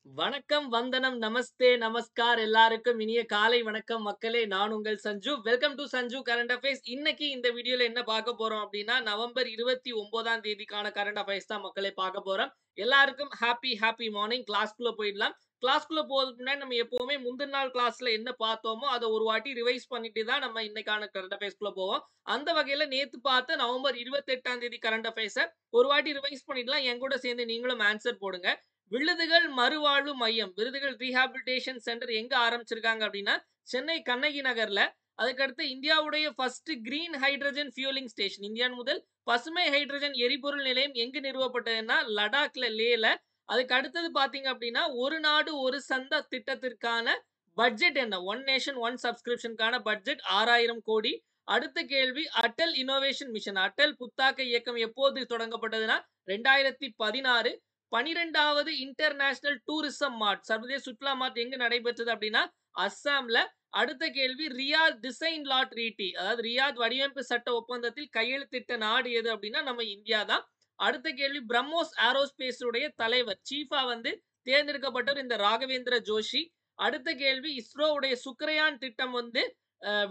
வணக்கம், வந்தனம், நமஸ்தே, நமஸ்கார் எல்லாருக்கும் இனிய காலை வணக்கம் மக்களே. நான் உங்கள் Sanju. Welcome to Sanju current affairs. இன்னைக்கு இந்த வீடியோல என்ன பார்க்க போறோம் அப்படின்னா, நவம்பர் 29ஆம் தேதிக்கான கரண்ட் அஃபேர்ஸ் தான் மக்களே பார்க்க போறோம். எல்லாருக்கும் ஹாப்பி மார்னிங். கிளாஸ்க்குள்ள போயிடலாம். கிளாஸ்க்குள்ள போறதுக்கு முன்னாடி நம்ம எப்பவுமே முந்தின நாள் கிளாஸ்ல என்ன பார்த்தோமோ அதை ஒரு வாட்டி ரிவைஸ் பண்ணிட்டு தான் நம்ம இன்னைக்கான கரண்ட் அஃபேர்ஸ்க்குள்ள போவோம். அந்த வகையில நேத்து பார்த்த நவம்பர் 28ஆம் தேதி கரண்ட் அஃபேர்ஸை ஒரு வாட்டி ரிவைஸ் பண்ணிடலாம். என் கூட சேர்ந்து நீங்களும் ஆன்சர் போடுங்க. விழுதுகள் மறுவாழ்வு மையம், விருதுகள் ரீஹாபிலிட்டேஷன் சென்டர் எங்க ஆரம்பிச்சிருக்காங்க அப்படின்னா, சென்னை கண்ணகி நகர்ல. அதுக்கடுத்து இந்தியாவுடைய first green hydrogen fuelling station, India முதல் பசுமை ஹைட்ரஜன் எரிபொருள் நிலையம் எங்கு நிறுவப்பட்டதுன்னா லடாக்ல, லேல. அதுக்கு அடுத்தது பாத்தீங்க அப்படின்னா, ஒரு நாடு ஒரு சந்தா திட்டத்திற்கான பட்ஜெட் என்ன, ஒன் நேஷன் ஒன் சப்ஸ்கிரிப்ஷனுக்கான பட்ஜெட் 6000 கோடி. அடுத்த கேள்வி, அட்டல் இனோவேஷன் மிஷன், அட்டல் புத்தாக்க இயக்கம் எப்போது தொடங்கப்பட்டதுன்னா 2016. 12வது இன்டர்நேஷனல் டூரிசம் மார்ட், சர்வதேச சுற்றுலா மார்ட் எங்க நடைபெற்றது அப்படின்னா அஸ்ஸாம்ல. அடுத்த கேள்வி, ரியாத் டிசைன் லா ட்ரீட்டி, அதாவது ரியாத் வடிவமைப்பு சட்ட ஒப்பந்தத்தில் கையெழுத்திட்ட நாடு எது அப்படின்னா நம்ம இந்தியா தான். அடுத்த கேள்வி, பிரம்மோஸ் ஏரோஸ்பேஸ் உடைய தலைவர் சீஃபா வந்து தேர்ந்தெடுக்கப்பட்டவர் இந்த ராகவேந்திர ஜோஷி. அடுத்த கேள்வி, இஸ்ரோ உடைய சுக்ரயான் திட்டம் வந்து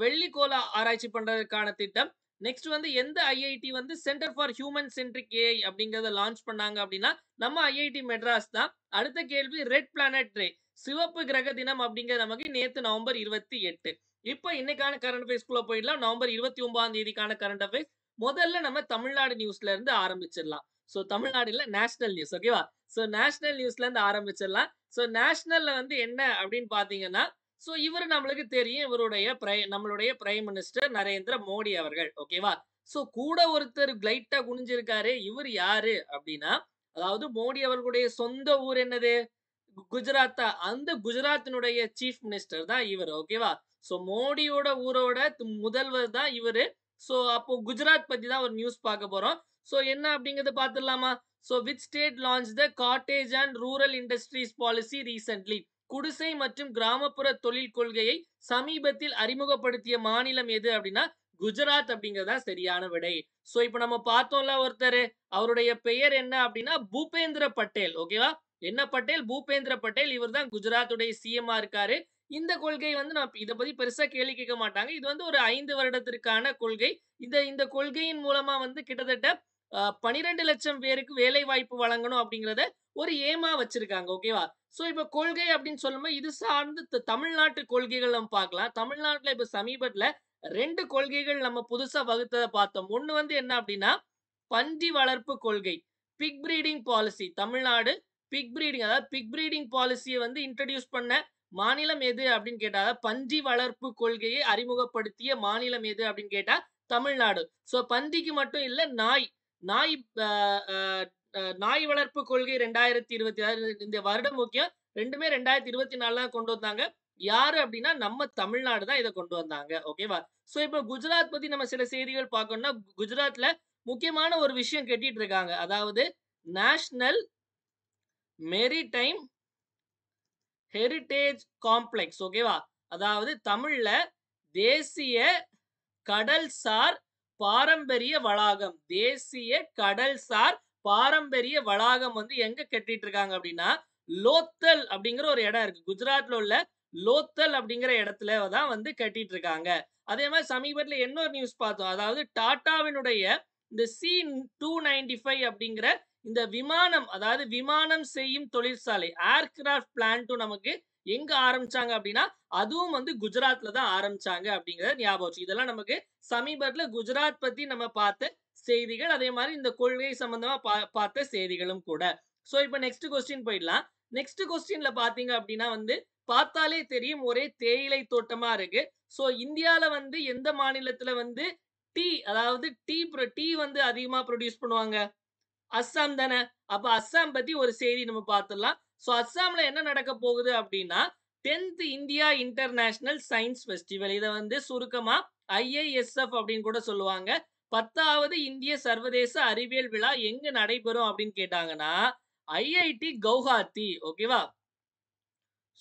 வெள்ளிக்கோள ஆராய்ச்சி பண்றதுக்கான திட்டம். நெக்ஸ்ட் வந்து எந்த ஐஐடி வந்து centre for human centric AI அப்படிங்கறத லான்ச் பண்ணாங்க அப்படின்னா நம்ம ஐஐடி மெட்ராஸ் தான். அடுத்த கேள்வி, ரெட் பிளானட் டே, சிவப்பு கிரக தினம் அப்படிங்கிறது நமக்கு நேத்து நவம்பர் 28. இப்போ இன்னைக்கான கரண்ட் அஃபேர்ஸ்க்குள்ள போயிடலாம். நவம்பர் 29ஆம் தேதிக்கான கரண்ட் அஃபேர்ஸ். முதல்ல நம்ம தமிழ்நாடு நியூஸ்ல இருந்து ஆரம்பிச்சிடலாம். சோ தமிழ்நாடுல நேஷனல் நியூஸ், ஓகேவா? சோ நேஷனல் நியூஸ்ல இருந்து ஆரம்பிச்சிடலாம். சோ நேஷனல்ல வந்து என்ன அப்படின்னு பாத்தீங்கன்னா, சோ இவர் நம்மளுக்கு தெரியும், இவருடைய நம்மளுடைய பிரைம் மினிஸ்டர் நரேந்திர மோடி அவர்கள், ஓகேவா? சோ கூட ஒருத்தர் லைட்டா குனிஞ்சிருக்காரு. இவர் யாரு அப்படின்னா, அதாவது மோடி அவர்களுடைய சொந்த ஊர் என்னது, குஜராத்தா. அந்த குஜராத்தினுடைய சீஃப் மினிஸ்டர் தான் இவர், ஓகேவா? சோ மோடியோட ஊரோட முதல்வர் தான் இவரு. சோ அப்போ குஜராத் பத்தி தான் ஒரு நியூஸ் பார்க்க போறோம். சோ என்ன அப்படிங்கறத பாத்துடலாமா? So which state launch the cottage and rural industries policy recently, குடிசை மற்றும் கிராமப்புற தொழில் கொள்கையை சமீபத்தில் அறிமுகப்படுத்திய மாநிலம் எது அப்படின்னா குஜராத் அப்படிங்கறதா சரியான விடை. சோ இப்ப நம்ம பார்த்தோம்ல ஒருத்தர், அவருடைய பெயர் என்ன அப்படின்னா பூபேந்திர பட்டேல், ஓகேவா? என்ன பட்டேல்? பூபேந்திர பட்டேல். இவர் தான் குஜராத்துடைய சிஎம் இருக்காரு. இந்த கொள்கை வந்து நான் இத பத்தி பெருசா கேள்வி கேட்க மாட்டாங்க. இது வந்து ஒரு 5 வருடத்திற்கான கொள்கை. இந்த கொள்கையின் மூலமா வந்து கிட்டத்தட்ட 12 லட்சம் பேருக்கு வேலை வாய்ப்பு வழங்கணும் அப்படிங்கறத ஒரு ஏமா வச்சிருக்காங்க, ஓகேவா? சோ இப்ப கொள்கை அப்படின்னு சொல்லும்போது இது சார்ந்து தமிழ்நாட்டு கொள்கைகள் நம்ம பார்க்கலாம். தமிழ்நாட்டுல இப்ப சமீபத்துல 2 கொள்கைகள் நம்ம புதுசா வகுத்தத பார்த்தோம். ஒண்ணு வந்து என்ன அப்படின்னா பன்றி வளர்ப்பு கொள்கை, pig breeding policy. Tamil Nadu pig breeding, அதாவது பிக் பிரீடிங் பாலிசியை வந்து இன்ட்ரடியூஸ் பண்ண மாநிலம் எது அப்படின்னு கேட்டா, பன்றி வளர்ப்பு கொள்கையை அறிமுகப்படுத்திய மாநிலம் எது அப்படின்னு கேட்டா தமிழ்நாடு. சோ பன்றிக்கு மட்டும் இல்ல, நாய் நாய் நாய் வளர்ப்பு கொள்கை 2026, இந்த வருடம் முக்கியம். ரெண்டுமே 2024 தான் கொண்டு வந்தாங்க. யாரு அப்படின்னா நம்ம தமிழ்நாடு தான் இதை கொண்டு வந்தாங்க, ஓகேவா? சோ இப்ப குஜராத் பத்தி நம்ம சில செய்திகள் பார்க்கணும்னா, குஜராத்ல முக்கியமான ஒரு விஷயம் கட்டிட்டு இருக்காங்க. அதாவது நேஷனல் மெரிடைம் ஹெரிடேஜ் காம்ப்ளெக்ஸ், ஓகேவா? அதாவது தமிழ்ல தேசிய கடல்சார் பாரம்பரிய வளாகம், தேசிய கடல்சார் பாரம்பரிய வளாகம் வந்து எங்க கட்டிட்டு இருக்காங்க அப்படின்னா லோத்தல் அப்படிங்கிற ஒரு இடம் இருக்கு. குஜராத்ல உள்ள லோத்தல் அப்படிங்கிற இடத்துல தான் வந்து கட்டிட்டு இருக்காங்க. அதே மாதிரி சமீபத்துல இன்னொரு நியூஸ் பார்த்தோம். அதாவது டாட்டாவினுடைய இந்த C295 அப்படிங்கிற இந்த விமானம், அதாவது விமானம் செய்யும் தொழிற்சாலை, ஏர்கிராஃப்ட் பிளான்ட்டும் நமக்கு எங்க ஆரம்பிச்சாங்க அப்படின்னா அதுவும் வந்து குஜராத்ல தான் ஆரம்பிச்சாங்க அப்படிங்கறத ஞாபகம் வச்சு. இதெல்லாம் நமக்கு சமீபத்துல குஜராத் பத்தி நம்ம பார்த்த செய்திகள். அதே மாதிரி இந்த கொள்கை சம்பந்தமா பார்த்த செய்திகளும் கூட. சோ இப்ப நெக்ஸ்ட் கொஸ்டின் போயிடலாம். நெக்ஸ்ட் கொஸ்டின்ல பாத்தீங்க அப்படின்னா வந்து பார்த்தாலே தெரியும், ஒரே தேயிலை தோட்டமா இருக்கு. சோ இந்தியால வந்து எந்த மாநிலத்துல வந்து டீ, அதாவது டீ வந்து அதிகமா ப்ரொடியூஸ் பண்ணுவாங்க? அஸ்ஸாம் தானே. அப்ப அஸ்ஸாம் பத்தி ஒரு செய்தி நம்ம பார்த்துடலாம். சோ அஸ்ஸாம்ல என்ன நடக்க போகுது அப்படின்னா 10th India international science festival, இதை வந்து சுருக்கமா IISF அப்படின்னு கூட சொல்லுவாங்க. 10வது இந்திய சர்வதேச அறிவியல் விழா எங்க நடைபெறும் அப்படின்னு கேட்டாங்கன்னா ஐஐடி கவுஹாத்தி, ஓகேவா?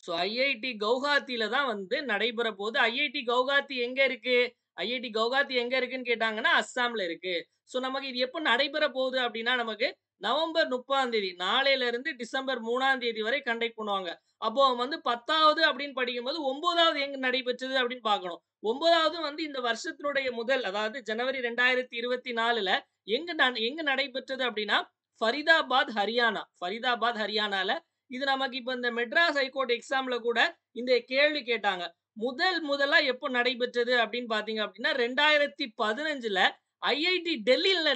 சோ ஐஐடி கவுஹாத்தில தான் வந்து நடைபெற போகுது. ஐஐடி கவுஹாத்தி எங்க இருக்கு? ஐஐடி கவுஹாத்தி எங்க இருக்குன்னு கேட்டாங்கன்னா அஸ்ஸாம்ல இருக்கு. சோ நமக்கு இது எப்ப நடைபெற போகுது அப்படின்னா நமக்கு நவம்பர் 30ஆம் தேதி நாளையில இருந்து டிசம்பர் 3ஆம் தேதி வரை கண்டக்ட் பண்ணுவாங்க. அப்போ வந்து 10வது அப்படின்னு படிக்கும்போது 9வது எங்க நடைபெற்றது அப்படின்னு பார்க்கணும். 9வது வந்து இந்த வருஷத்தினுடைய முதல் அதாவது ஜனவரி 2024ல எங்க நடைபெற்றது அப்படின்னா, ஃபரிதாபாத் ஹரியானால. இது நமக்கு இப்ப இந்த மெட்ராஸ் ஹைகோர்ட் எக்ஸாம்ல கூட இந்த கேள்வி கேட்டாங்க. முதலா எப்போ நடைபெற்றது அப்படின்னு பார்த்தீங்க அப்படின்னா, 2015ல ஐஐடி டெல்லியில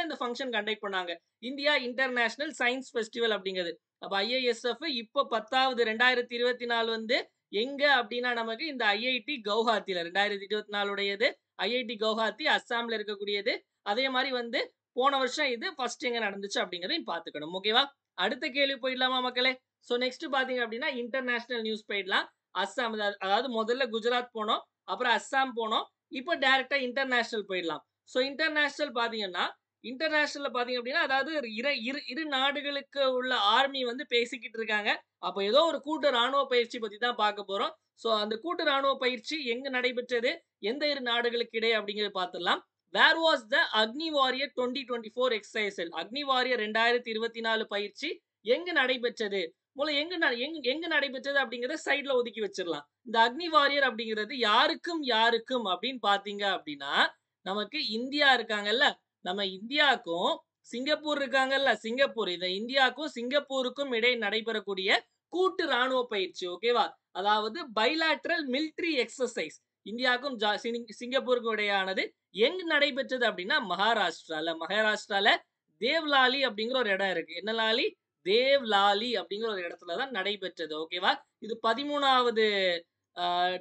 இந்த ஃபங்ஷன் கண்டக்ட் பண்ணாங்க. இந்தியா இன்டர்நேஷனல் சயன்ஸ் ஃபெஸ்டிவல் அப்படிங்கிறது. அப்ப ஐஐஎஸ்எஃப் இப்ப 10வது 2024 வந்து எங்க அப்படின்னா நமக்கு இந்த ஐஐடி கவுஹாத்தில 2024 உடையது ஐஐடி கவுஹாத்தி அஸ்ஸாம்ல இருக்கக்கூடியது. அதே மாரி வந்து போன வருஷம் இது ஃபர்ஸ்ட் எங்க நடந்துச்சு அப்படிங்கிறதையும் பார்த்துக்கணும். ஓகேவா? அடுத்த கேள்வி போயிடலாமா மக்களே? ஸோ நெக்ஸ்ட் பார்த்தீங்க அப்படின்னா இன்டர்நேஷனல் நியூஸ் போயிடலாம். அஸ்ஸாம் அதாவது முதல்ல குஜராத் போனோம். அப்புறம் அஸ்ஸாம் போனோம். இப்போ டைரக்ட்டா இன்டர்நேஷனல் போயிடலாம். ஸோ இன்டர்நேஷனல்ல பார்த்தீங்க அப்படின்னா, அதாவது இரு நாடுகளுக்கு உள்ள ஆர்மி வந்து பேசிக்கிட்டு இருக்காங்க. அப்ப ஏதோ ஒரு கூட்டு ராணுவ பயிற்சி பத்தி தான் பார்க்க போறோம். ஸோ அந்த கூட்டு ராணுவ பயிற்சி எங்க நடைபெற்றது? எந்த இரு நாடுகளுக்கு இடையே அப்படிங்கிறத பார்த்துடலாம். Where was the Agni warrior 2024 exercise? Agni warrior 2024 பயிற்சி எங்க நடைபெற்றது? எங்க நடைபெற்றது அப்படிங்கிறத சைடுல ஒதுக்கி வச்சிடலாம். இந்த அக்னி வாரியர் அப்படிங்கிறது யாருக்கும் அப்படின்னு பார்த்தீங்க அப்படின்னா, நமக்கு இந்தியா இருக்காங்கல்ல, நம்ம இந்தியாக்கும் சிங்கப்பூர் இருக்காங்கல்ல, இந்த இந்தியாக்கும் சிங்கப்பூருக்கும் இடையே நடைபெறக்கூடிய கூட்டு ராணுவ பயிற்சி. ஓகேவா? அதாவது பைலேட்டரல் மிலிட்டரி எக்ஸர்சைஸ் இந்தியாவுக்கும் சிங்கப்பூருக்கும் இடையானது எங்க நடைபெற்றது அப்படின்னா மகாராஷ்டிரால தேவ்லாலி அப்படிங்கிற ஒரு இடம் இருக்கு. என்ன லாலி? தேவ்லாலி அப்படிங்கிற ஒரு இடத்துல தான் நடைபெற்றது. ஓகேவா? இது 13வது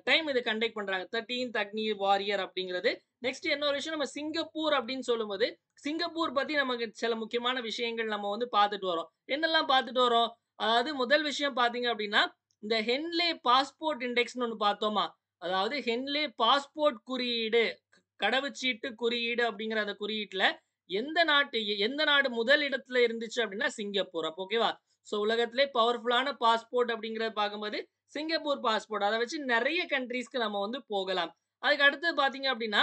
டைம் இது கண்டக்ட் பண்றாங்க. 13th அக்னி வாரியர் அப்படிங்கிறது. நெக்ஸ்ட் என்ன ஒரு விஷயம் நம்ம சிங்கப்பூர் அப்படின்னு சொல்லும்போது, சிங்கப்பூர் பத்தி நமக்கு சில முக்கியமான விஷயங்கள் நம்ம வந்து பார்த்துட்டு வரோம். என்னெல்லாம் பார்த்துட்டு வரோம்? அதாவது முதல் விஷயம் பார்த்தீங்க அப்படின்னா, இந்த ஹென்லே பாஸ்போர்ட் இண்டெக்ஸ்ன்னு ஒண்ணு பார்த்தோமா? அதாவது ஹென்லே பாஸ்போர்ட் குறியீடு, கடவுச்சீட்டு குறியீடு அப்படிங்கிற அந்த குறியீட்டுல எந்த நாடு முதல் இடத்துல இருந்துச்சு அப்படின்னா சிங்கப்பூர். அப்ப ஓகேவா? ஸோ உலகத்திலே பவர்ஃபுல்லான பாஸ்போர்ட் அப்படிங்கிறத பார்க்கும்போது சிங்கப்பூர் பாஸ்போர்ட். அதை வச்சு நிறைய கண்ட்ரீஸ்க்கு நம்ம வந்து போகலாம். அதுக்கு அடுத்தது பார்த்தீங்க அப்படின்னா,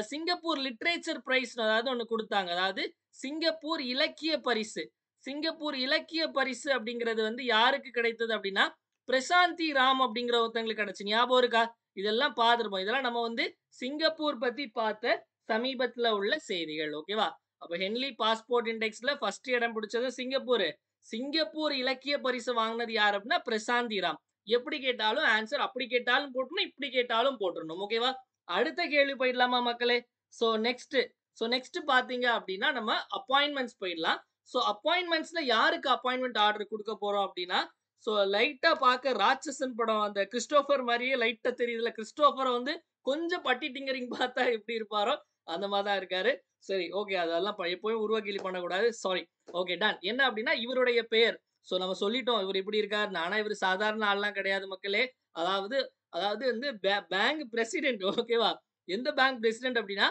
சிங்கப்பூர் லிட்ரேச்சர் பிரைஸ் அதாவது ஒண்ணு குடுத்தாங்க. அதாவது சிங்கப்பூர் இலக்கிய பரிசு. சிங்கப்பூர் இலக்கிய பரிசு அப்படிங்கிறது வந்து யாருக்கு கிடைத்தது அப்படின்னா, பிரசாந்தி ராம் அப்படிங்கிற ஒருத்தங்களுக்கு கிடைச்சு. ஞாபகம் இருக்கா? இதெல்லாம் பார்த்திருப்போம். இதெல்லாம் நம்ம வந்து சிங்கப்பூர் பத்தி பார்த்த சமீபத்துல உள்ள செய்திகள். ஓகேவா? அப்ப ஹென்லி பாஸ்போர்ட் இண்டெக்ஸ்ல ஃபர்ஸ்ட் இடம் பிடிச்சது சிங்கப்பூர். சிங்கப்பூர் இலக்கிய பரிசு வாங்கினது யார் அப்படின்னா பிரசாந்தி ராம். எப்படி கேட்டாலும் ஆன்சர் அப்படி கேட்டாலும் போட்டுறணும், இப்படி கேட்டாலும் போட்டுறணும். ஓகேவா? அடுத்த கேள்வி போயிடலாமா மக்களே? ஸோ நெக்ஸ்ட் பார்த்தீங்க அப்படின்னா நம்ம அப்பாயின்மெண்ட்ஸ் போயிடலாம். ஸோ அப்பாயின்மெண்ட்ஸ்ல யாருக்கு அப்பாயின்மெண்ட் ஆர்டர் கொடுக்க போறோம் அப்படின்னா, ஸோ லைட்டா பார்க்க ராட்சசன் படம் அந்த கிறிஸ்டோபர் மாதிரியே லைட்டா தெரியுதுல. கிறிஸ்டோபரை வந்து கொஞ்சம் பட்டி டிங்கரிங் பார்த்தா எப்படி இருப்பாரோ அந்த மாதிரி தான் இருக்காரு. சரி ஓகே, அதெல்லாம் எப்பவும் உருவகிலி பண்ணக்கூடாது. சாரி. Okay done. என்ன அப்படின்னா இவருடைய பெயர். ஸோ நம்ம சொல்லிட்டோம் இவர் இப்படி இருக்காரு. ஆனா இவர் சாதாரண ஆள்லாம் கிடையாது மக்களே. அதாவது அதாவது வந்து பேங்க் பிரசிடென்ட். ஓகேவா? எந்த பேங்க் பிரசிடென்ட் அப்படின்னா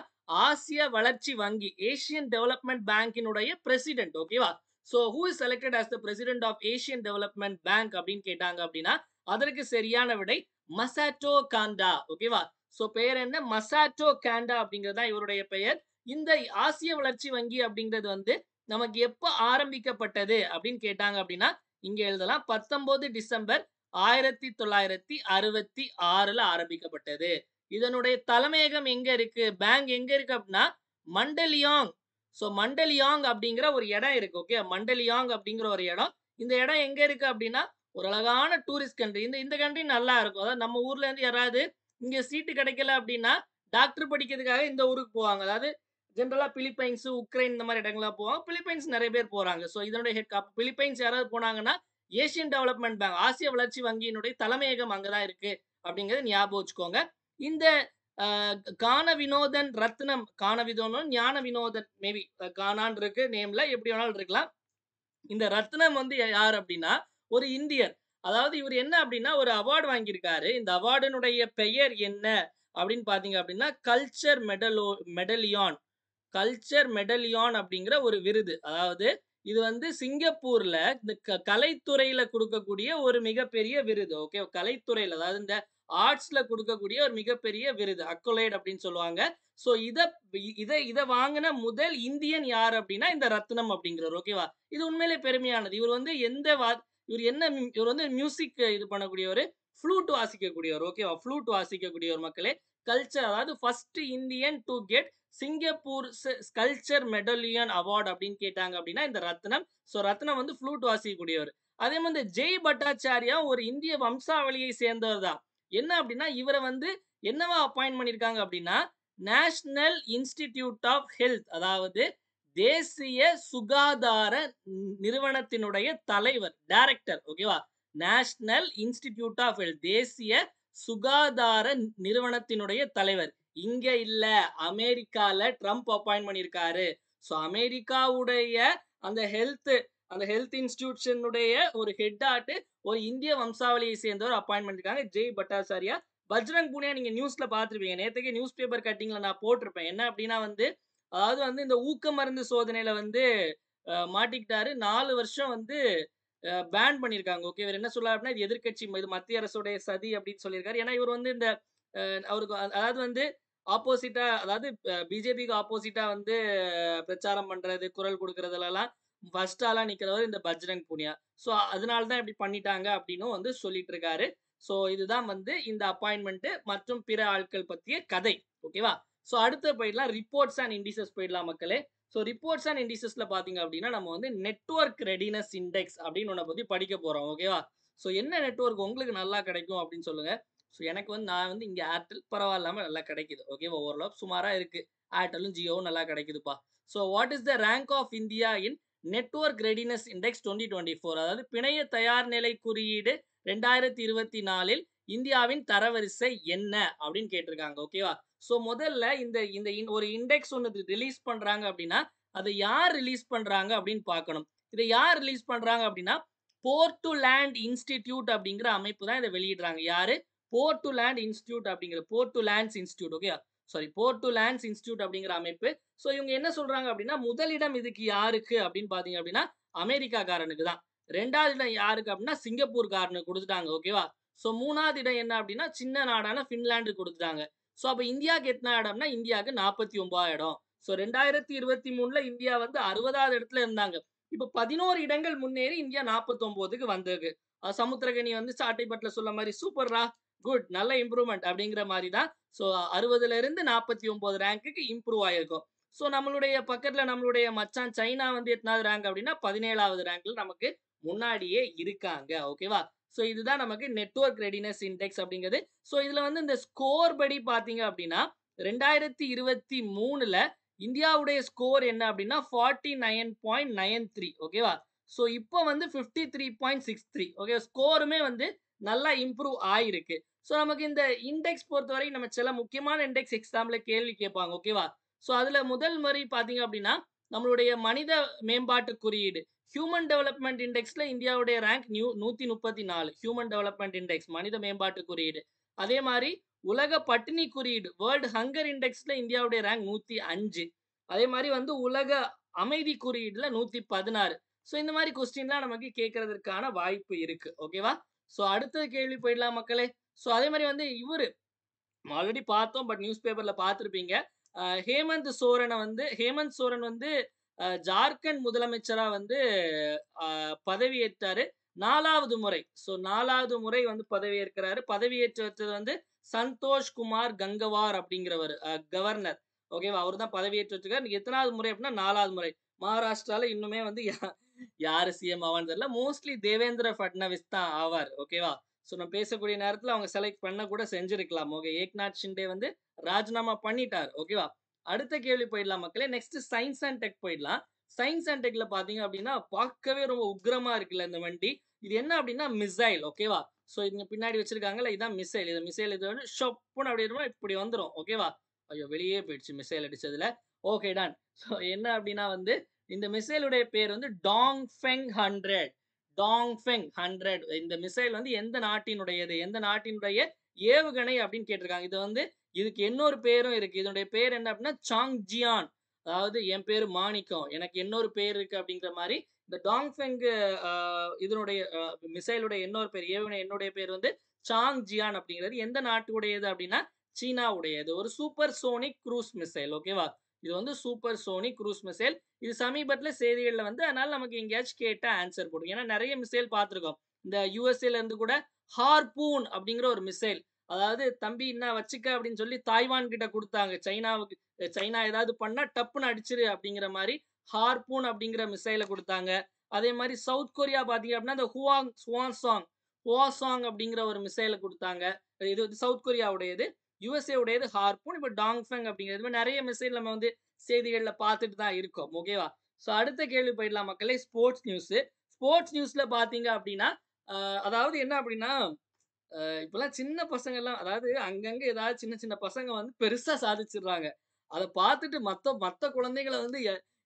ஆசிய வளர்ச்சி வங்கி ஏசியன் டெவலப்மெண்ட் பேங்கினுடைய பிரசிடென்ட். ஓகேவா? So who is selected as the president of Asian development bank அப்படின்னு கேட்டாங்க அப்படின்னா அதற்கு சரியான விடை மசாட்டோ காண்டா. ஓகேவா? ஸோ பெயர் என்ன? மசாட்டோ காண்டா அப்படிங்கிறது தான் இவருடைய பெயர். இந்த ஆசிய வளர்ச்சி வங்கி அப்படிங்கிறது வந்து நமக்கு எப்ப ஆரம்பிக்கப்பட்டது அப்படின்னு கேட்டாங்க அப்படின்னா இங்க எழுதலாம் 19 டிசம்பர் 1966ல ஆரம்பிக்கப்பட்டது. இதனுடைய தலைமையகம் எங்க இருக்கு? பேங்க் எங்க இருக்கு அப்படின்னா மண்டலியாங். ஸோ மண்டலியாங் அப்படிங்கிற ஒரு இடம் இருக்கு. ஓகே, மண்டலியாங் அப்படிங்கிற ஒரு இடம். இந்த இடம் எங்க இருக்கு அப்படின்னா ஒரு அழகான டூரிஸ்ட் கண்ட்ரி. இந்த கண்ட்ரி நல்லா இருக்கும். அதாவது நம்ம ஊர்ல இருந்து யாராவது இங்க சீட்டு கிடைக்கல அப்படின்னா டாக்டர் படிக்கிறதுக்காக இந்த ஊருக்கு போவாங்க. அதாவது ஜென்ரலா பிலிப்பைன்ஸ், உக்ரைன் இந்த மாதிரி இடங்கள்லாம் போவாங்க. பிலிப்பைன்ஸ் நிறைய பேர் போறாங்க. ஸோ இதனுடைய பிலிப்பைன்ஸ் யாராவது போனாங்கன்னா ஏசியன் டெவலப்மெண்ட் பேங்க் ஆசிய வளர்ச்சி வங்கியினுடைய தலைமையகம் அங்கதான் இருக்கு அப்படிங்கறத ஞாபகம் வச்சுக்கோங்க. இந்த கான வினோதன் ரத்னம், ஞான வினோதன் மேபி கானான் இருக்கு நேம்ல, எப்படி வேணாலும் இருக்கலாம். இந்த ரத்னம் வந்து யார் அப்படின்னா ஒரு இந்தியர். அதாவது இவர் என்ன அப்படின்னா ஒரு அவார்டு வாங்கியிருக்காரு. இந்த அவார்டினுடைய பெயர் என்ன அப்படின்னு பாத்தீங்க அப்படின்னா கல்ச்சர் மெடலியான் அப்படிங்கிற ஒரு விருது. அதாவது இது வந்து சிங்கப்பூர்ல இந்த கலைத்துறையில கொடுக்கக்கூடிய ஒரு மிகப்பெரிய விருது. ஓகே, கலைத்துறையில அதாவது இந்த ஆர்ட்ஸ்ல குடுக்கக்கூடிய ஒரு மிகப்பெரிய விருது. அக்கோலேட் அப்படின்னு சொல்லுவாங்க. ஸோ இத வாங்குன முதல் இந்தியன் யார் அப்படின்னா, இந்த ரத்னம் அப்படிங்கிறவர். ஓகேவா? இது உண்மையிலே பெருமையானது. இவர் வந்து இவர் வந்து மியூசிக் இது பண்ணக்கூடியவரு. ஃப்ளூட் வாசிக்கக்கூடியவர். ஓகேவா? ஃப்ளூட் வாசிக்கக்கூடியவர் மக்களே. அதாவது first Indian to get Singapore sculpture medallion award அப்படின்னு கேட்டாங்க அப்படின்னா, இந்த ரத்னம். ஸோ ரத்னம் வந்து ஃப்ளூட் வாசிக்கக்கூடியவர். அதே மாதிரி இந்த ஜெய் பட்டாச்சார்யா ஒரு இந்திய வம்சாவளியை சேர்ந்தவர் தான். என்ன அப்படின்னா, இவர வந்து என்னவா அப்பாயிண்ட் பண்ணியிருக்காங்க அப்படின்னா, நேஷனல் இன்ஸ்டிடியூட் ஆஃப் ஹெல்த், அதாவது தேசிய சுகாதார நிறுவனத்தினுடைய தலைவர், டைரக்டர். ஓகேவா? நேஷனல் இன்ஸ்டிடியூட் ஆஃப் ஹெல்த், தேசிய சுகாதார நிறுவனத்தினுடைய தலைவர். இங்க இல்ல, அமெரிக்கால ட்ரம்ப் அப்பாயிண்ட் பண்ணியிருக்காரு. ஸோ அமெரிக்காவுடைய அந்த ஹெல்த் இன்ஸ்டிடியூஷனுடைய ஒரு ஹெட் ஆட்டு ஒரு இந்திய வம்சாவளியை சேர்ந்தவர் அப்பாயிண்ட் பண்ணிருக்காங்க, ஜெய் பட்டாச்சார்யா. பஜ்ரங் பூனியா நீங்க நியூஸ்ல பார்த்திருப்பீங்க. நேத்துக்கே நியூஸ் பேப்பர் கட்டிங்ல நான் போட்டிருப்பேன். என்ன அப்படின்னா வந்து, அதாவது வந்து இந்த ஊக்க மருந்து சோதனையில வந்து மாட்டிக்கிட்டாரு. 4 வருஷம் வந்து பேன் பண்ணியிருக்காங்க. ஓகே. இவர் என்ன சொல்றாரு அப்படின்னா, இது எதிர்க்கட்சி, இது மத்திய அரசுடைய சதி அப்படின்னு சொல்லியிருக்காரு. ஏன்னா இவர் வந்து இந்த அவருக்கு அதாவது வந்து ஆப்போசிட்டா, அதாவது பிஜேபிக்கு ஆப்போசிட்டா வந்து பிரச்சாரம் பண்றது, குரல் கொடுக்கறதுலலாம் ஃபர்ஸ்ட் ஆளா நிக்கிறவர் இந்த பஜ்ரங் பூனியா. ஸோ அதனால தான் இப்படி பண்ணிட்டாங்க அப்படின்னும் வந்து சொல்லிட்டு இருக்காரு. ஸோ இதுதான் வந்து இந்த அப்பாயின்மெண்ட் மற்றும் பிற ஆட்கள் பத்திய கதை. ஓகேவா? ஸோ அடுத்து போயிடலாம். ரிப்போர்ட்ஸ் அண்ட் இண்டிசஸ் போயிடலாம் மக்களே. ஸோ ரிப்போர்ட்ஸ் அண்ட் இண்டிசஸ்ல பாத்தீங்க அப்படின்னா, நம்ம வந்து நெட்வொர்க் ரெடினஸ் இண்டெக்ஸ் அப்படின்னு ஒன்ன பத்தி படிக்க போறோம். ஓகேவா? ஸோ என்ன நெட்வொர்க் உங்களுக்கு நல்லா கிடைக்கும் அப்படின்னு சொல்லுங்க. ஸோ எனக்கு வந்து நான் வந்து இங்க ஏர்டெல் பரவாயில்லாம நல்லா கிடைக்குது. ஓகேவா? ஓரளவு சுமாரா இருக்கு. ஏர்டெலும் ஜியோவும் நல்லா கிடைக்குதுப்பா. So what is the rank of India in network readiness index 2024, அதாவது பிணைய தயார் நிலை குறியீடு 2024 இந்தியாவின் தரவரிசை என்ன அப்படின்னு கேட்டிருக்காங்க. ஓகேவா? ஸோ முதல்ல இந்த இந்த ஒரு இண்டெக்ஸ் ஒன்று ரிலீஸ் பண்றாங்க அப்படின்னா, அதை யார் ரிலீஸ் பண்றாங்க அப்படின்னு பார்க்கணும். இதை யார் ரிலீஸ் பண்றாங்க அப்படின்னா, போர்ட் டு லேண்ட் இன்ஸ்டிடியூட் அப்படிங்கிற அமைப்பு தான் இதை வெளியிடுறாங்க. யாரு? போர்ட் டு லேண்ட் இன்ஸ்டிடியூட் அப்படிங்கிற Portulans institute. Okay, sorry, Portulans institute அப்படிங்கிற அமைப்பு. ஸோ இவங்க என்ன சொல்றாங்க அப்படின்னா, முதலிடம் இதுக்கு யாருக்கு அப்படின்னு பாத்தீங்க அப்படின்னா, அமெரிக்காக்காரனுக்கு தான். 2வது இடம் யாருக்கு அப்படின்னா, சிங்கப்பூர்காரனுக்கு கொடுத்துட்டாங்க. ஓகேவா? ஸோ 3வது இடம் என்ன அப்படின்னா, சின்ன நாடான பின்லாந்து கொடுத்துட்டாங்க. ஸோ அப்ப இந்தியாவுக்கு எத்தனை இடம்னா, இந்தியாவுக்கு 49 இடம். ஸோ 2023ல இந்தியா வந்து 60வது இடத்துல இருந்தாங்க. இப்ப 11 இடங்கள் முன்னேறி இந்தியா 49க்கு வந்திருக்கு. சமுத்திரகனி வந்து சாட்டைப்பட்டுல சொல்ல மாதிரி சூப்பர்ரா, குட், நல்ல இம்ப்ரூவ்மெண்ட் அப்படிங்கிற மாதிரி தான். ஸோ 60ல இருந்து 49 ரேங்க்குக்கு இம்ப்ரூவ் ஆயிருக்கும். ஸோ நம்மளுடைய பக்கத்துல நம்மளுடைய மச்சான் சைனா வந்து எத்தனாவது ரேங்க் அப்படின்னா 17வது ரேங்க்ல நமக்கு முன்னாடியே இருக்காங்க. ஓகேவா? ஸோ இதுதான் நமக்கு நெட்வொர்க் ரெடினஸ் இண்டெக்ஸ் அப்படிங்கிறது. ஸோ இதுல வந்து இந்த ஸ்கோர் படி பாத்தீங்க அப்படின்னா, 2023ல இந்தியாவுடைய ஸ்கோர் என்ன அப்படின்னா 49.93. ஓகேவா? ஸோ இப்போ வந்து 53.63. ஓகே, ஸ்கோருமே வந்து நல்லா இம்ப்ரூவ் ஆயிருக்கு. ஸோ நமக்கு இந்த இண்டெக்ஸ் பொறுத்தவரை நம்ம சில முக்கியமான இண்டெக்ஸ் எக்ஸாம்ல கேள்வி கேட்பாங்க. ஓகேவா? ஸோ அதுல முதல் முறை பாத்தீங்க அப்படின்னா, நம்மளுடைய மனித மேம்பாட்டு குறியீடு ஹியூமன் டெவலப்மெண்ட் இண்டெக்ஸ்ல இந்தியாவுடைய ரேங்க் 134. ஹியூமன் டெவலப்மெண்ட் இண்டெக்ஸ் மனித மேம்பாட்டு குறியீடு. அதே மாதிரி உலக பட்டினி குறியீடு வேர்ல்டு ஹங்கர் இண்டெக்ஸ்ல இந்தியாவுடைய ரேங்க் 105. அதே மாதிரி வந்து உலக அமைதி குறியீடுல 116. ஸோ இந்த மாதிரி கொஸ்டின்லாம் நமக்கு கேட்கறதுக்கான வாய்ப்பு இருக்கு. ஓகேவா? ஸோ அடுத்த கேள்வி போயிடலாம் மக்களே. ஸோ அதே மாதிரி வந்து இவரு ஆல்ரெடி பார்த்தோம், பட் நியூஸ் பேப்பர்ல பார்த்திருப்பீங்க. ஹேமந்த் சோரன் வந்து ஜார்க்கண்ட் முதலமைச்சரா வந்து பதவியேற்றாரு 4வது முறை. ஸோ 4வது முறை வந்து பதவியேற்கிறாரு. பதவியேற்றது வந்து சந்தோஷ் குமார் கங்கவார் அப்படிங்கிறவர் கவர்னர். ஓகேவா? அவர் தான் பதவியேற்றிருக்காரு. எத்தனாவது முறை அப்படின்னா 4வது முறை. மகாராஷ்டிரால இன்னுமே வந்து யாரு சிஎம் ஆவான்னு தெரியல. மோஸ்ட்லி தேவேந்திர ஃபட்னவிஸ் தான் ஆவார். ஓகேவா? ஸோ நம்ம பேசக்கூடிய நேரத்துல அவங்க செலக்ட் பண்ண கூட செஞ்சிருக்கலாம். ஓகே, ஏக்நாத் ஷிண்டே வந்து ராஜினாமா பண்ணிட்டார். ஓகேவா? அடுத்த கேள்வி போயிடலாம் மக்களே. நெக்ஸ்ட் சயின்ஸ் அண்ட் டெக் போயிடலாம். சயின்ஸ் அண்ட் டெக்ல பாத்தீங்க அப்படின்னா பார்க்கவே ரொம்ப உக்ரமா இருக்குல்ல இந்த வண்டி. இது என்ன அப்படின்னா மிசைல். ஓகேவா? ஸோ இங்க பின்னாடி வச்சிருக்காங்கல்ல, இதுதான் மிசைல். இது மிசைல், இது வந்து ஷொப்புன்னு அப்படி இப்படி வந்துடும். ஓகேவா? ஐயோ, வெளியே போயிடுச்சு மிசைல் அடிச்சதுல. Okay, done. ஸோ என்ன அப்படின்னா வந்து இந்த மிசைலுடைய பேர் வந்து டாங்ஃபெங் 100. டாங்ஃபெங் 100. இந்த மிசைல் வந்து எந்த நாட்டினுடையது, எந்த நாட்டினுடைய ஏவுகணை அப்படின்னு கேட்டிருக்காங்க. இது வந்து இதுக்கு இன்னொரு பேரும் இருக்கு. இதனுடைய பேர் என்ன அப்படின்னா சாங்ஜியான். அதாவது என் பேரு மாணிக்கம், எனக்கு இன்னொரு பேர் இருக்கு அப்படிங்கிற மாதிரி இந்த டாங்ஃபெங் இதனுடைய மிசைலுடைய இன்னொரு பேர், ஏவுகணை என்னுடைய பேர் வந்து சாங்ஜியான் அப்படிங்கிறது எந்த நாட்டுடையது அப்படின்னா சீனா உடையது. ஒரு சூப்பர் சோனிக் க்ரூஸ் மிசைல். ஓகேவா? இது வந்து சூப்பர் சோனிக் க்ரூஸ் மிசைல். இது சமீபத்தில செய்திகள்ல வந்து அதனால நமக்கு எங்கேயாச்சும் கேட்டா ஆன்சர் போடும். ஏன்னா நெறைய மிசைல் பார்த்துருக்கோம். இந்த யுஎஸ்ஏல இருந்து கூட ஹார்பூன் அப்படிங்கிற ஒரு மிசைல். அதாவது தம்பி இந்தா வச்சுக்க அப்படின்னு சொல்லி தாய்வான் கிட்ட குடுத்தாங்க. சைனா ஏதாவது பண்ணா டப்புன்னு அடிச்சிரு அப்படிங்கிற மாரி ஹார்பூன் அப்படிங்கிற மிசைல குடுத்தாங்க. அதே மாரி சவுத் கொரியா பார்த்தீங்க அப்படின்னா, அந்த ஹுவாசாங் அப்படிங்கிற ஒரு மிசைல குடுத்தாங்க. இது வந்து சவுத் கொரியாவுடையது. யுஎஸ்ஏ உடையது ஹார்பூன். இப்ப டாங்ஃபெங் அப்படிங்கிறது. இது மாரி நெறைய மிசைல் நம்ம வந்து செய்திகள்ல பார்த்துட்டு தான் இருக்கோம். ஓகேவா? ஸோ அடுத்த கேள்வி போயிடலாம் மக்களே. Sports news. ஸ்போர்ட்ஸ் நியூஸ்ல பார்த்தீங்க அப்படின்னா, அ அதாவது என்ன அப்படின்னா, இப்பலாம் சின்ன பசங்கலாம் அதாவது அங்கங்க ஏதாவது சின்ன சின்ன பசங்க வந்து பெருசா சாதிச்சுடுறாங்க. அத பார்த்துட்டு மத்த மத்த குழந்தைகள வந்து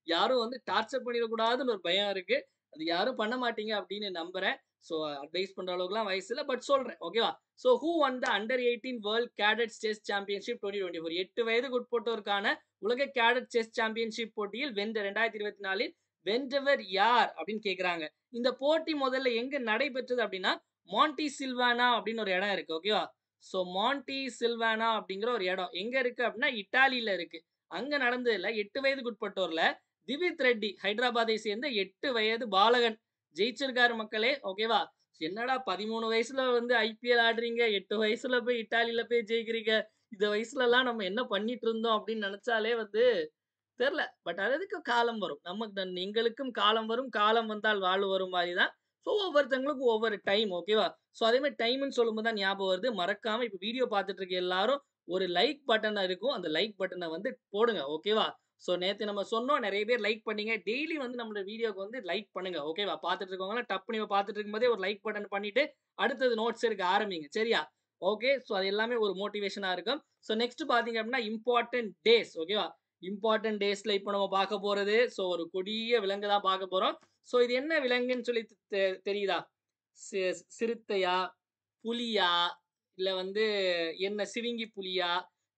யாரும் வந்து டார்ச்சர் பண்ணிறக்கூடாதுன்னு ஒரு பயம் இருக்கு. அது யாரும் பண்ண மாட்டீங்க அப்படின்னு நம்புறேன். ஸோ அட்வைஸ் பண்ற அளவுக்குலாம் வயசு இல்ல. பட் சொல்றேன். ஓகேவா? So who one the under 18 world cadet chess championship 2024 8 வயதுக்கு உட்பட்டோருக்கான உலக கேடட் செஸ் சாம்பியன்ஷிப் போட்டியில் வென்ற 2024இல் வென்றவர் யார்? அப்படின்னு கேட்குறாங்க. இந்த போட்டி முதல்ல எங்க நடைபெற்றது அப்படின்னா, மான்டி சில்வானா அப்படின்னு ஒரு இடம் இருக்கு. ஓகேவா? ஸோ மான்டி சில்வானா அப்படிங்கிற ஒரு இடம். எங்க இருக்கு அப்படின்னா, இட்டாலியில இருக்கு. அங்க நடந்ததுல 8 வயதுக்கு உட்பட்டோர்ல திவித் ரெட்டி ஹைதராபாத்தை சேர்ந்த 8 வயது பாலகன் ஜெயிச்சிருக்காரு மக்களே. ஓகேவா? என்னடா 13 வயசுல வந்து ஐபிஎல் ஆடுறீங்க. 8 வயசுல போய் இட்டாலியில போய் ஜெயிக்கிறீங்க. இந்த வயசுலலாம் நம்ம என்ன பண்ணிட்டு இருந்தோம் அப்படின்னு நெனச்சாலே வந்து தெர்ல. பட் அதுக்கு காலம் வரும். எங்களுக்கும் காலம் வரும். காலம் வந்தால் வாழ்வு வரும் மாரி தான். ஸோ ஒவ்வொருத்தவங்களுக்கும் ஒவ்வொரு டைம் ஓகேவா? ஸோ அதே மாரி டைம்ன்னு சொல்லும்போது தான் ஞாபகம் வருது. மறக்காம இப்ப வீடியோ பார்த்துட்டு இருக்க எல்லாரும் ஒரு லைக் பட்டன் இருக்கும். அந்த லைக் பட்டன வந்து போடுங்க. ஓகேவா? ஸோ நேத்து நம்ம சொன்னோம். நெறைய பேர் லைக் பண்ணீங்க. டெய்லி வந்து நம்மளோட வீடியோக்கு வந்து லைக் பண்ணுங்க. ஓகேவா? பார்த்துட்டு இருக்கவங்கலாம் டப்புன்னு பார்த்துட்டு இருக்கும்போதே ஒரு லைக் பட்டன் பண்ணிட்டு, அடுத்தது நோட்ஸ் எடுக்க ஆரம்பிங்க. சரியா? ஓகே. ஸோ அது எல்லாமே ஒரு மோட்டிவேஷனா இருக்கும். ஸோ நெக்ஸ்ட் பார்த்தீங்க அப்டின்னா, இம்பார்ட்டன்ட் டேஸ் ஓகேவா? இம்பார்ட்டன்ட் டேஸ்ல இப்ப நம்ம பார்க்க போறது, ஸோ ஒரு கொடிய விலங்கு தான் பார்க்க போறோம். ஸோ இது என்ன விலங்குன்னு சொல்லி தெரியுதா? சி சிறுத்தையா? புலியா? இல்ல வந்து என்ன சிவிங்கி புலியா?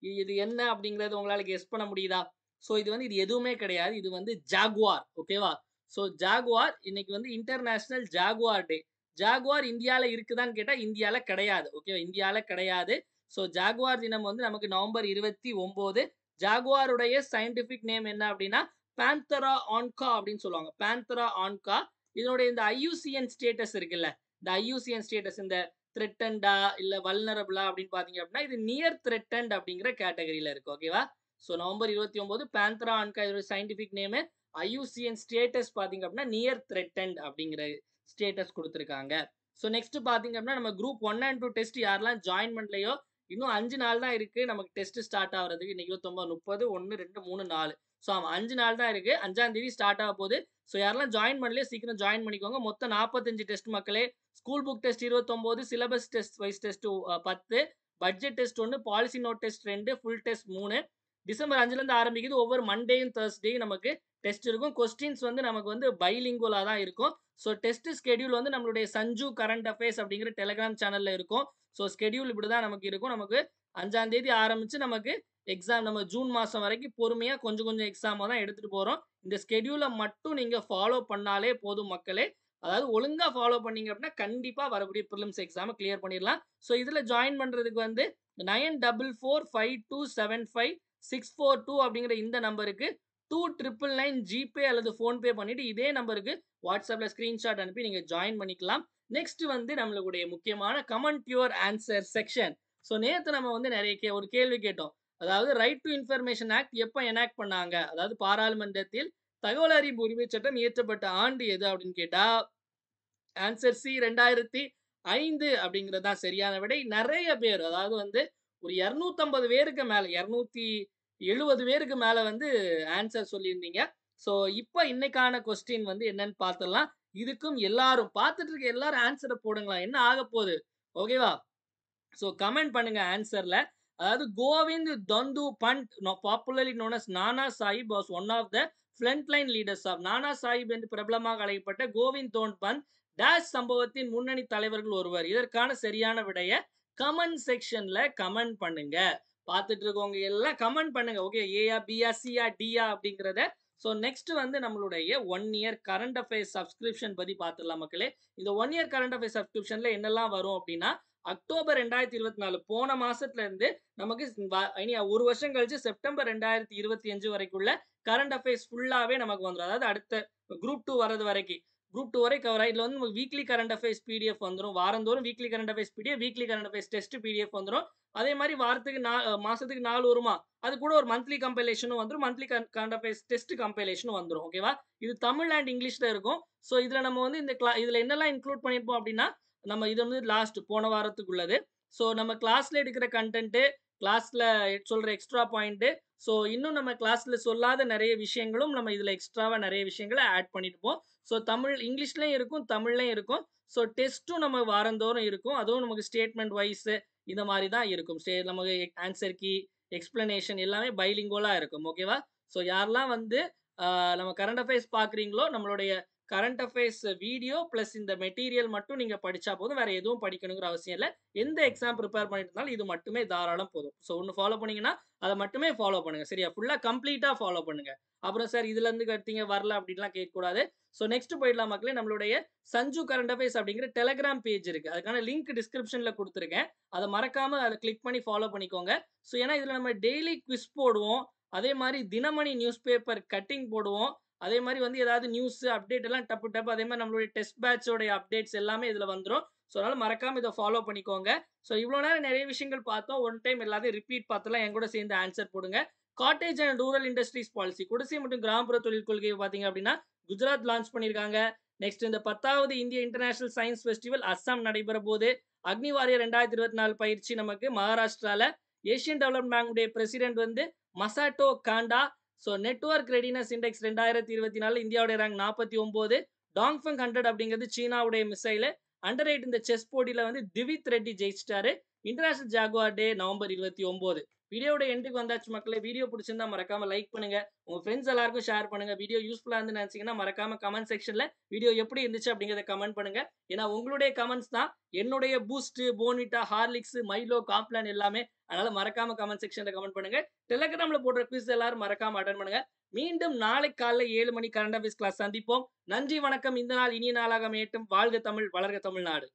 இது என்ன அப்படிங்கிறது உங்களால கெஸ் பண்ண முடியுதா? ஸோ இது எதுவுமே கிடையாது. இது வந்து ஜாகுவார். ஓகேவா? ஸோ ஜாகுவார் இன்னைக்கு வந்து இன்டர்நேஷனல் ஜாகுவார் டே. ஜாகுவார் இந்தியால இருக்குதான்னு கேட்டா, இந்தியால கிடையாது. ஓகேவா? இந்தியால கிடையாது. ஸோ ஜாகுவார் தினம் வந்து நமக்கு நவம்பர் 29. ஜாகுவாருடைய சயின்டிஃபிக் நேம் என்ன அப்படின்னா, பாந்தரா ஆன்கா அப்படின்னு சொல்லுவாங்க. பாந்தரா ஆன்கா. இதனுடைய இந்த ஐயூசிஎன் ஸ்டேட்டஸ் இருக்குல்ல, இந்த ஐயூசிஎன் ஸ்டேட்டஸ் இந்த த்ரெட்டன்டா இல்ல வல்னரபிளா அப்படின்னு பார்த்தீங்க அப்படின்னா, இது நியர் த்ரெட்டன்ட் அப்படிங்கிற கேட்டகரியில இருக்கு. ஓகேவா? ஸோ நவம்பர் 29 பாந்தரா ஆன்கா இதோட சயின்டிஃபிக் நேமு. ஐயூசிஎன் ஸ்டேட்டஸ் பார்த்தீங்க அப்படின்னா, நியர் த்ரெட்டன்ட் அப்படிங்கிற ஸ்டேட்டஸ் குடுத்துருக்காங்க. ஸோ நெக்ஸ்ட் பார்த்தீங்க அப்படின்னா, நம்ம குரூப் 1 அண்ட் 2 டெஸ்ட் யாரெல்லாம் ஜாயின் பண்ணலையோ, இன்னும் 5 நாள் தான் இருக்கு நமக்கு டெஸ்ட் ஸ்டார்ட் ஆகுறதுக்கு. இன்னைக்கு 29, 30, 1, 2, 3, 4. ஸோ ஆமா 5 நாள் தான் இருக்கு. 5ஆம் தேதி ஸ்டார்ட் ஆக போகுது. ஸோ யாரெல்லாம் ஜாயின் பண்ணலையோ சீக்கிரம் ஜாயின் பண்ணிக்கோங்க. மொத்தம் 45 டெஸ்ட் மக்களே. School book test 29, syllabus test wise test 10, budget test 1, policy note test 2, full test 3. டிசம்பர் 5லேருந்து ஆரம்பிக்குது. ஒவ்வொரு மண்டேயும் தர்ஸ்டேயும் நமக்கு டெஸ்ட் இருக்கும். கொஸ்டின்ஸ் வந்து நமக்கு வந்து பைலிங்குவலா தான் இருக்கும். ஸோ டெஸ்ட் ஸ்கெட்யூல் வந்து நம்மளுடைய சஞ்சு கரண்ட் அஃபேர்ஸ் அப்படிங்கிற டெலிகிராம் சேனல்ல இருக்கும். ஸோ ஸ்கெட்யூல் இப்படிதான் நமக்கு இருக்கும். நமக்கு 5ஆம் தேதி ஆரம்பிச்சு நமக்கு எக்ஸாம் நம்ம ஜூன் மாசம் வரைக்கும் பொறுமையா கொஞ்சம் கொஞ்சம் எக்ஸாமா தான் எடுத்துட்டு போறோம். இந்த ஸ்கெட்யூல மட்டும் நீங்க ஃபாலோ பண்ணாலே போதும் மக்களே. அதாவது ஒழுங்கா ஃபாலோ பண்ணீங்க அப்படின்னா, கண்டிப்பா வரக்கூடிய பிரிலிம்ஸ் எக்ஸாம கிளியர் பண்ணிடலாம். ஸோ இதுல ஜாயின் பண்றதுக்கு வந்து 9445275642 அப்படிங்கிற இந்த நம்பருக்கு 2999 ஜிபே அல்லது ஃபோன்பே பண்ணிட்டு இதே நம்பருக்கு வாட்ஸ்அப்ல ஸ்கிரீன்ஷாட் அனுப்பி நீங்க ஜாயின் பண்ணிக்கலாம். நெக்ஸ்ட் வந்து நம்மளுடைய முக்கியமான comment your answer section. So நேத்து நம்ம வந்து நெறைய ஒரு கேள்வி கேட்டோம். அதாவது ரைட் டு இன்ஃபர்மேஷன் ஆக்ட் எப்ப எனாக்ட் பண்ணாங்க? அதாவது பாராளுமன்றத்தில் தகவல் அறியும் உரிமை சட்டம் இயற்றப்பட்ட ஆண்டு எது அப்படின்னு கேட்டா, ஆன்சர் சி 2005 அப்படிங்கிறது தான் சரியான விடை. நெறைய பேர் அதாவது வந்து ஒரு 250 பேருக்கு மேல 270 பேருக்கு மேல வந்து ஆன்சர் சொல்லியிருந்தீங்க. ஸோ இப்ப இன்னைக்கான கொஸ்டின் வந்து என்னன்னு பார்த்துடலாம். இதுக்கும் எல்லாரும் பார்த்துட்டு இருக்க எல்லாரும் ஆன்சர போடுங்களா. என்ன ஆகப்போகுது? ஓகேவா? ஸோ கமெண்ட் பண்ணுங்க ஆன்சர்ல. அதாவது கோவிந்த் தந்து fund popularly known as Nana Sahib was one of the front line leaders of Nana Sahib என்று பிரபலமாக அழைக்கப்பட்ட கோவிந்த் தோன் பந்த் டேஷ் சம்பவத்தின் முன்னணி தலைவர்கள் ஒருவர். இதற்கான சரியான விடைய கமெண்ட் செக்ஷன்ல கமெண்ட் பண்ணுங்க. பார்த்துட்டு இருக்கவங்க எல்லாம் கமெண்ட் பண்ணுங்க. ஓகே ஏயா பியா சியா டியா அப்படிங்கிறத. ஸோ நெக்ஸ்ட் வந்து நம்மளுடைய 1 இயர் கரண்ட் அஃபேர்ஸ் சப்ஸ்கிரிப்ஷன் பத்தி பார்த்துடலாம் மக்களே. இந்த 1 இயர் கரண்ட் அஃபேர்ஸ் சப்ஸ்கிரிப்ஷன்ல என்னெல்லாம் வரும் அப்படின்னா, அக்டோபர் 2024 போன மாசத்துல இருந்து நமக்கு இனி 1 வருஷம் கழிச்சு செப்டம்பர் 2025 வரைக்குள்ள கரண்ட் அஃபேர்ஸ் ஃபுல்லாவே நமக்கு வந்துரும். அதாவது அடுத்த குரூப் 2 வரது வரைக்கும். குரூப் 2 வரை கவர் இதுல வந்து நமக்கு வீக்லி கரண்ட் அஃபேர்ஸ் பிடிஎஃப் வந்துரும். வாரந்தோறும் weekly current affairs PDF, weekly current affairs test PDF வந்துரும். அதே மாரி வாரத்துக்கு மாசத்துக்கு 4 வருமா, அது கூட ஒரு மந்த்லி கம்பைலேஷனும் வந்துரும். மந்த்லி கரண்ட் அஃபேர்ஸ் டெஸ்ட் கம்பைலேஷனும் வந்துரும். ஓகேவா? இது தமிழ் அண்ட் இங்கிலீஷ்ல இருக்கும். ஸோ இதுல நம்ம வந்து இதுல என்னெல்லாம் இன்க்ளூட் பண்ணியிருப்போம் அப்படின்னா, நம்ம இது வந்து லாஸ்ட் போன வாரத்துக்குள்ளது. ஸோ நம்ம கிளாஸ்ல எடுக்கிற கன்டென்ட், கிளாஸ்ல சொல்ற எக்ஸ்ட்ரா பாயிண்ட், ஸோ இன்னும் நம்ம கிளாஸ்ல சொல்லாத நிறைய விஷயங்களும் நம்ம இதுல எக்ஸ்ட்ராவா நிறைய விஷயங்களை ஆட் பண்ணிருப்போம். ஸோ இங்கிலீஷ்லயும் இருக்கும், தமிழ்லயும் இருக்கும். ஸோ டெஸ்ட்டும் நம்ம வாரந்தோறும் இருக்கும். அதுவும் நமக்கு ஸ்டேட்மெண்ட் வைஸ் இந்த மாதிரி தான் இருக்கும். நமக்கு ஆன்சர் கீ, எக்ஸ்பிளனேஷன் எல்லாமே பைலிங்குவலா இருக்கும். ஓகேவா? ஸோ யாரெல்லாம் வந்து நம்ம கரண்ட் அஃபேர்ஸ் பார்க்குறீங்களோ, நம்மளுடைய கரண்ட் அஃபேர்ஸ் வீடியோ பிளஸ் இந்த மெட்டீரியல் மட்டும் நீங்க படிச்சா போதும். வேற எதுவும் படிக்கணுங்கிற அவசியம் இல்ல. எந்த எக்ஸாம் ப்ரிப்பேர் பண்ணிட்டு இருந்தாலும் இது மட்டுமே தாராளம் போதும். ஸோ ஒண்ணு ஃபாலோ பண்ணீங்கன்னா, அத மட்டுமே ஃபாலோ பண்ணுங்க. சரியா? ஃபுல்லா கம்ப்ளீட்டா ஃபாலோ பண்ணுங்க. அப்புறம் சார் இதுல இருந்து கட்டீங்க வரல அப்படின்லாம் கேட்கக்கூடாது. ஸோ நெக்ஸ்ட் போயிடலாம் மக்களே. நம்மளுடைய சஞ்சு கரண்ட் அஃபேர்ஸ் அப்படிங்கிற டெலகிராம் பேஜ் இருக்கு. அதுக்கான லிங்க் டிஸ்கிரிப்ஷன்ல குடுத்துருக்கேன். அத மறக்காம அத கிளிக் பண்ணி ஃபாலோ பண்ணிக்கோங்க. ஸோ ஏன்னா இதுல நம்ம டெய்லி குவிஸ் போடுவோம். அதே மாரி தினமணி நியூஸ் பேப்பர் கட்டிங் போடுவோம். அதே மாரி வந்து ஏதாவது நியூஸ் அப்டேட் எல்லாம் டப்பு டப்பு அதே மாரி நம்மளுடைய டெஸ்ட் பேட்சோட அப்டேட்ஸ் எல்லாமே இதுல வந்துரும். ஸோ அதனால மறக்காம இத ஃபாலோ பண்ணிக்கோங்க. ஸோ இவ்வளோ நேரம் நிறைய விஷயங்கள் பார்த்தோம். ஒன் டைம் எல்லாத்தையும் ரிப்பீட் பார்த்துலாம் என் கூட சேர்ந்து ஆன்சர் போடுங்க. Cottage and rural industries policy குடிசை மற்றும் கிராமப்புற தொழில் கொள்கையை பார்த்தீங்க அப்படின்னா, குஜராத் லான்ச் பண்ணியிருக்காங்க. நெக்ஸ்ட் இந்த 10வது இந்திய இன்டர்நேஷனல் சயின்ஸ் ஃபெஸ்டிவல் அஸ்ஸாம் நடைபெற போது. அக்னி வாரியர் 2024 பயிற்சி நமக்கு மகாராஷ்டிரால. ஏசியன் டெவலப்மெண்ட் பேங்குடைய பிரசிடென்ட் வந்து மசாட்டோ காண்டா. ஸோ நெட்வொர்க் ரெடினஸ் இண்டெக்ஸ் 2024 இந்தியாவுடைய ரேங்க் 49. டாங்ஃபங் 100 அப்படிங்கிறது சீனாவுடைய மிசைல். அண்டர் 8 இந்த செஸ் போட்டியில வந்து திவித் ரெட்டி ஜெயிச்சிட்டாரு. இன்டர்நேஷனல் ஜாகுவார் டே நவம்பர் 29. வீடியோட எண்டுக்கு வந்தாச்சு மக்களே. வீடியோ பிடிச்சிருந்தா மறக்காம லைக் பண்ணுங்க. உங்க ஃப்ரெண்ட்ஸ் எல்லாருக்கும் ஷேர் பண்ணுங்க. வீடியோ யூஸ்ஃபுல்லா இருந்து நினைச்சீங்கன்னா மறக்காம கமெண்ட் செக்ஷன்ல வீடியோ எப்படி இருந்துச்சு அப்படிங்கறத கமெண்ட் பண்ணுங்க. ஏன்னா உங்களுடைய கமெண்ட்ஸ் தான் என்னுடைய பூஸ்ட், போனிட்டா, ஹார்லிக்ஸ், மைலோ, காம்ப்ளான் எல்லாமே. அதனால மறக்காம கமெண்ட் செக்ஷன்ல கமெண்ட் பண்ணுங்க. டெலிகிராம்ல போடுற குவிஸ் எல்லாரும் மறக்காம அட்டெண்ட் பண்ணுங்க. மீண்டும் நாளை காலைல 7 மணி கரண்ட் அஃபேர்ஸ் கிளாஸ் சந்திப்போம். நன்றி, வணக்கம். இந்த நாள் இனிய நாளாக அமையட்டும். வாழ்க தமிழ், வளர்க தமிழ்நாடு.